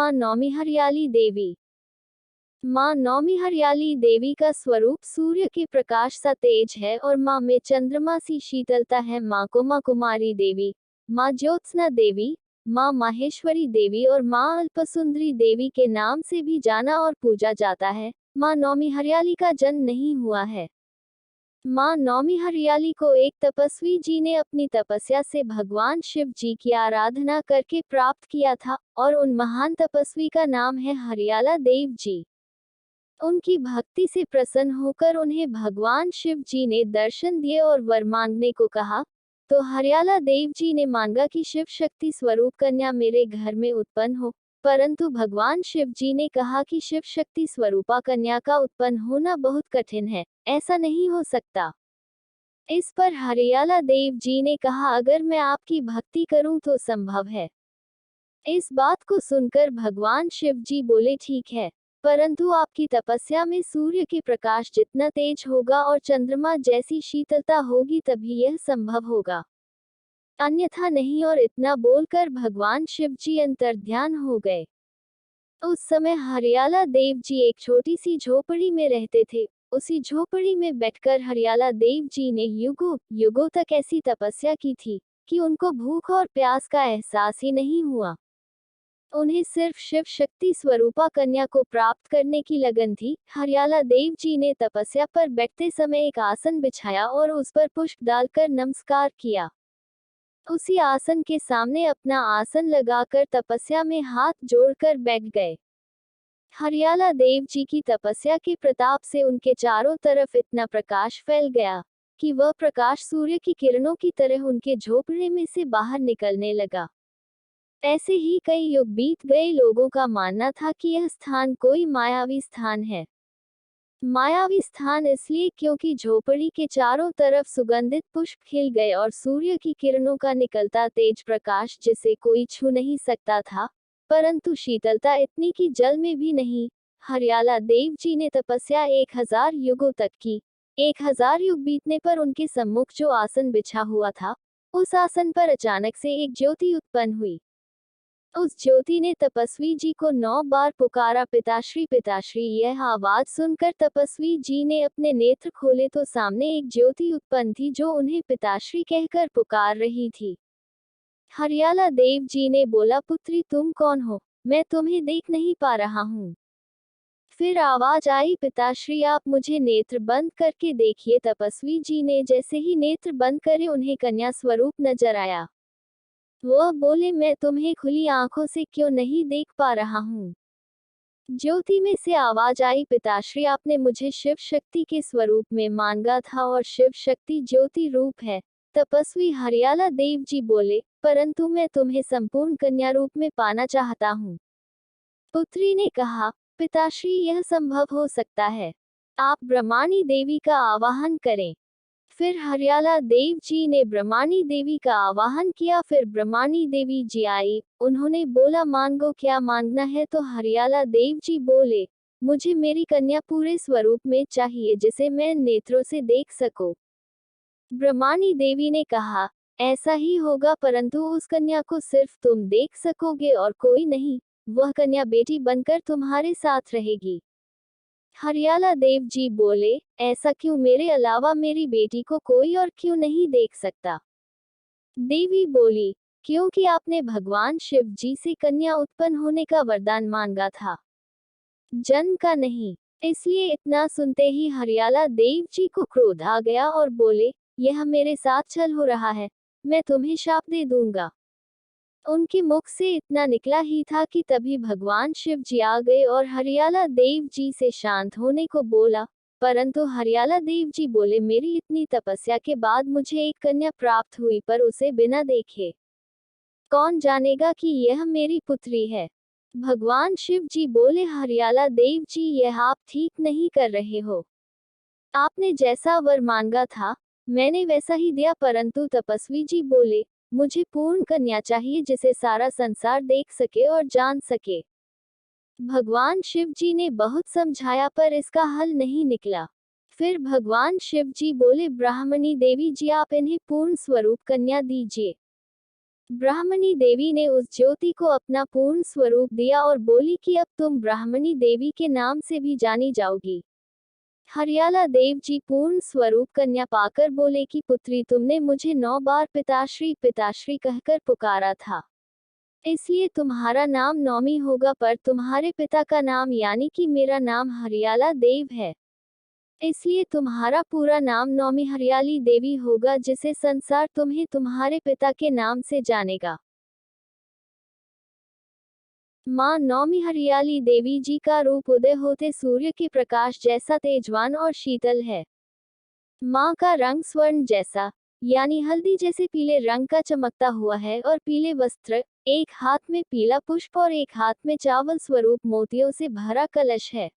माँ नौमी हरियाली देवी। माँ नौमी हरियाली देवी का स्वरूप सूर्य के प्रकाश सा तेज है और माँ में चंद्रमा सी शीतलता है। माँ को माँ कुमारी देवी, माँ ज्योत्सना देवी, माँ माहेश्वरी देवी और माँ अल्पसुंदरी देवी के नाम से भी जाना और पूजा जाता है। माँ नौमी हरियाली का जन्म नहीं हुआ है। माँ नौमी हरियाली को एक तपस्वी जी ने अपनी तपस्या से भगवान शिव जी की आराधना करके प्राप्त किया था और उन महान तपस्वी का नाम है हरियाला देव जी। उनकी भक्ति से प्रसन्न होकर उन्हें भगवान शिव जी ने दर्शन दिए और वर मांगने को कहा। तो हरियाला देव जी ने मांगा कि शिव शक्ति स्वरूप कन्या मेरे घर में उत्पन्न हो, परंतु भगवान शिव जी ने कहा कि शिव शक्ति स्वरूपा कन्या का उत्पन्न होना बहुत कठिन है, ऐसा नहीं हो सकता। इस पर हरियाला देव जी ने कहा, अगर मैं आपकी भक्ति करूं तो संभव है। इस बात को सुनकर भगवान शिव जी बोले, ठीक है, परंतु आपकी तपस्या में सूर्य के प्रकाश जितना तेज होगा और चंद्रमा जैसी शीतलता होगी तभी यह संभव होगा, अन्यथा नहीं। और इतना बोलकर भगवान शिव जी अंतर्ध्यान हो गए। उस समय हरियाला देव जी एक छोटी सी झोपड़ी में रहते थे। उसी झोपड़ी में बैठकर हरियाला देव जी ने युगों युगों तक ऐसी तपस्या की थी कि उनको भूख और प्यास का एहसास ही नहीं हुआ। उन्हें सिर्फ शिव शक्ति स्वरूपा कन्या को प्राप्त करने की लगन थी। हरियाला देव जी ने तपस्या पर बैठते समय एक आसन बिछाया और उस पर पुष्प डालकर नमस्कार किया। उसी आसन के सामने अपना आसन लगाकर तपस्या में हाथ जोड़कर बैठ गए। हरियाला देव जी की तपस्या के प्रताप से उनके चारों तरफ इतना प्रकाश फैल गया कि वह प्रकाश सूर्य की किरणों की तरह उनके झोपड़े में से बाहर निकलने लगा। ऐसे ही कई युग बीत गए। लोगों का मानना था कि यह स्थान कोई मायावी स्थान है। मायावी स्थान इसलिए क्योंकि झोपड़ी के चारों तरफ सुगंधित पुष्प खिल गए और सूर्य की किरणों का निकलता तेज प्रकाश जिसे कोई छू नहीं सकता था, परंतु शीतलता इतनी कि जल में भी नहीं। हरियाला देव जी ने तपस्या 1000 युगों तक की। 1000 युग बीतने पर उनके सम्मुख जो आसन बिछा हुआ था, उस आसन पर अचानक से एक ज्योति उत्पन्न हुई। उस ज्योति ने तपस्वी जी को 9 बार पुकारा, पिताश्री पिताश्री। यह आवाज सुनकर तपस्वी जी ने अपने नेत्र खोले तो सामने एक ज्योति उत्पन्न थी जो उन्हें पिताश्री कहकर पुकार रही थी। हरियाला देव जी ने बोला, पुत्री तुम कौन हो, मैं तुम्हें देख नहीं पा रहा हूँ। फिर आवाज आई, पिताश्री आप मुझे नेत्र बंद करके देखिए। तपस्वी जी ने जैसे ही नेत्र बंद करे उन्हें कन्या स्वरूप नजर आया। वह बोले, मैं तुम्हें खुली आंखों से क्यों नहीं देख पा रहा हूँ। ज्योति में से आवाज आई, पिताश्री आपने मुझे शिव शक्ति के स्वरूप में मांगा था और शिव शक्ति ज्योति रूप है। तपस्वी हरियाला देव जी बोले, परंतु मैं तुम्हें संपूर्ण कन्या रूप में पाना चाहता हूँ। पुत्री ने कहा, पिताश्री यह संभव हो सकता है, आप ब्रह्माणी देवी का आवाहन करें। फिर हरियाला देव जी ने ब्रह्माणी देवी का आवाहन किया। फिर ब्रह्माणी देवी जी आई। उन्होंने बोला, मांगो क्या मांगना है। तो हरियाला देव जी बोले, मुझे मेरी कन्या पूरे स्वरूप में चाहिए जिसे मैं नेत्रों से देख सकूं। ब्रह्माणी देवी ने कहा, ऐसा ही होगा, परंतु उस कन्या को सिर्फ तुम देख सकोगे और कोई नहीं। वह कन्या बेटी बनकर तुम्हारे साथ रहेगी। हरियाला देव जी बोले, ऐसा क्यों, मेरे अलावा मेरी बेटी को कोई और क्यों नहीं देख सकता। देवी बोली, क्योंकि आपने भगवान शिव जी से कन्या उत्पन्न होने का वरदान मांगा था, जन्म का नहीं। इसलिए इतना सुनते ही हरियाला देव जी को क्रोध आ गया और बोले, यह मेरे साथ छल हो रहा है, मैं तुम्हें शाप दे दूंगा। उनके मुख से इतना निकला ही था कि तभी भगवान शिव जी आ गए और हरियाला देव जी से शांत होने को बोला, परंतु हरियाला देव जी बोले, मेरी इतनी तपस्या के बाद मुझे एक कन्या प्राप्त हुई, पर उसे बिना देखे कौन जानेगा कि यह मेरी पुत्री है। भगवान शिव जी बोले, हरियाला देव जी यह आप ठीक नहीं कर रहे हो। आपने जैसा वर मांगा था मैंने वैसा ही दिया, परंतु तपस्वी जी बोले, मुझे पूर्ण कन्या चाहिए जिसे सारा संसार देख सके और जान सके। भगवान शिव जी ने बहुत समझाया पर इसका हल नहीं निकला। फिर भगवान शिव जी बोले, ब्राह्मणी देवी जी आप इन्हें पूर्ण स्वरूप कन्या दीजिए। ब्राह्मणी देवी ने उस ज्योति को अपना पूर्ण स्वरूप दिया और बोली कि अब तुम ब्राह्मणी देवी के नाम से भी जानी जाओगी। हरियाला देव जी पूर्ण स्वरूप कन्या पाकर बोले कि पुत्री, तुमने मुझे 9 बार पिताश्री पिताश्री कहकर पुकारा था, इसलिए तुम्हारा नाम नौमी होगा, पर तुम्हारे पिता का नाम यानी कि मेरा नाम हरियाला देव है, इसलिए तुम्हारा पूरा नाम नौमी हरियाली देवी होगा, जिसे संसार तुम्हें तुम्हारे पिता के नाम से जानेगा। माँ नौमी हरियाली देवी जी का रूप उदय होते सूर्य के प्रकाश जैसा तेजवान और शीतल है। माँ का रंग स्वर्ण जैसा यानी हल्दी जैसे पीले रंग का चमकता हुआ है और पीले वस्त्र, एक हाथ में पीला पुष्प और एक हाथ में चावल स्वरूप मोतियों से भरा कलश है।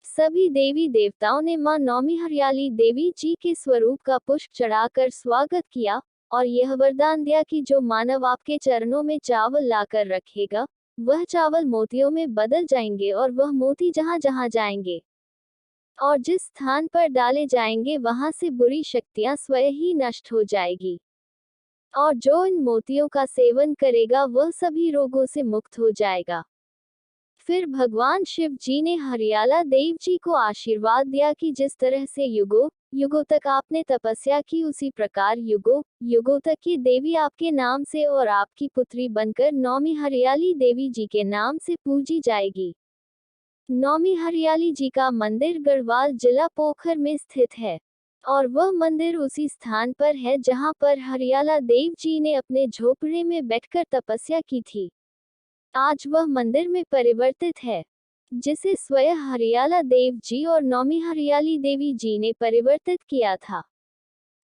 सभी देवी देवताओं ने माँ नौमी हरियाली देवी जी के स्वरूप का पुष्प चढ़ाकर स्वागत किया और यह वरदान दिया कि जो मानव आपके चरणों में चावल लाकर रखेगा, वह चावल मोतियों में बदल जाएंगे और वह मोती जहाँ जहाँ जाएंगे और जिस स्थान पर डाले जाएंगे वहां से बुरी शक्तियां स्वयं ही नष्ट हो जाएगी। और जो इन मोतियों का सेवन करेगा वह सभी रोगों से मुक्त हो जाएगा। फिर भगवान शिव जी ने हरियाला देव जी को आशीर्वाद दिया कि जिस तरह से युगों युगों तक आपने तपस्या की, उसी प्रकार युगों युगों तक ये देवी आपके नाम से और आपकी पुत्री बनकर नौमी हरियाली देवी जी के नाम से पूजी जाएगी। नौमी हरियाली जी का मंदिर गढ़वाल जिला पोखर में स्थित है और वह मंदिर उसी स्थान पर है जहां पर हरियाला देव जी ने अपने झोपड़े में बैठकर तपस्या की थी। आज वह मंदिर में परिवर्तित है, जिसे स्वयं हरियाला देव जी और नौमी हरियाली देवी जी ने परिवर्तित किया था।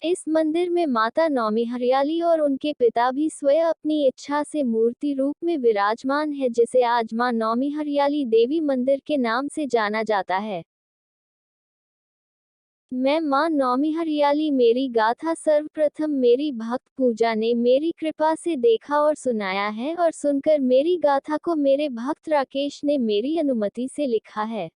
इस मंदिर में माता नौमी हरियाली और उनके पिता भी स्वयं अपनी इच्छा से मूर्ति रूप में विराजमान है, जिसे आज मां नौमी हरियाली देवी मंदिर के नाम से जाना जाता है। मैं मां नौमी हरियाली मेरी गाथा सर्वप्रथम मेरी भक्त पूजा ने मेरी कृपा से देखा और सुनाया है और सुनकर मेरी गाथा को मेरे भक्त राकेश ने मेरी अनुमति से लिखा है।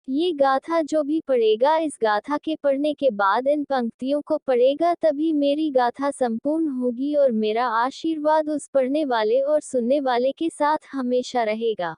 ये गाथा जो भी पढ़ेगा, इस गाथा के पढ़ने के बाद इन पंक्तियों को पढ़ेगा, तभी मेरी गाथा संपूर्ण होगी और मेरा आशीर्वाद उस पढ़ने वाले और सुनने वाले के साथ हमेशा रहेगा।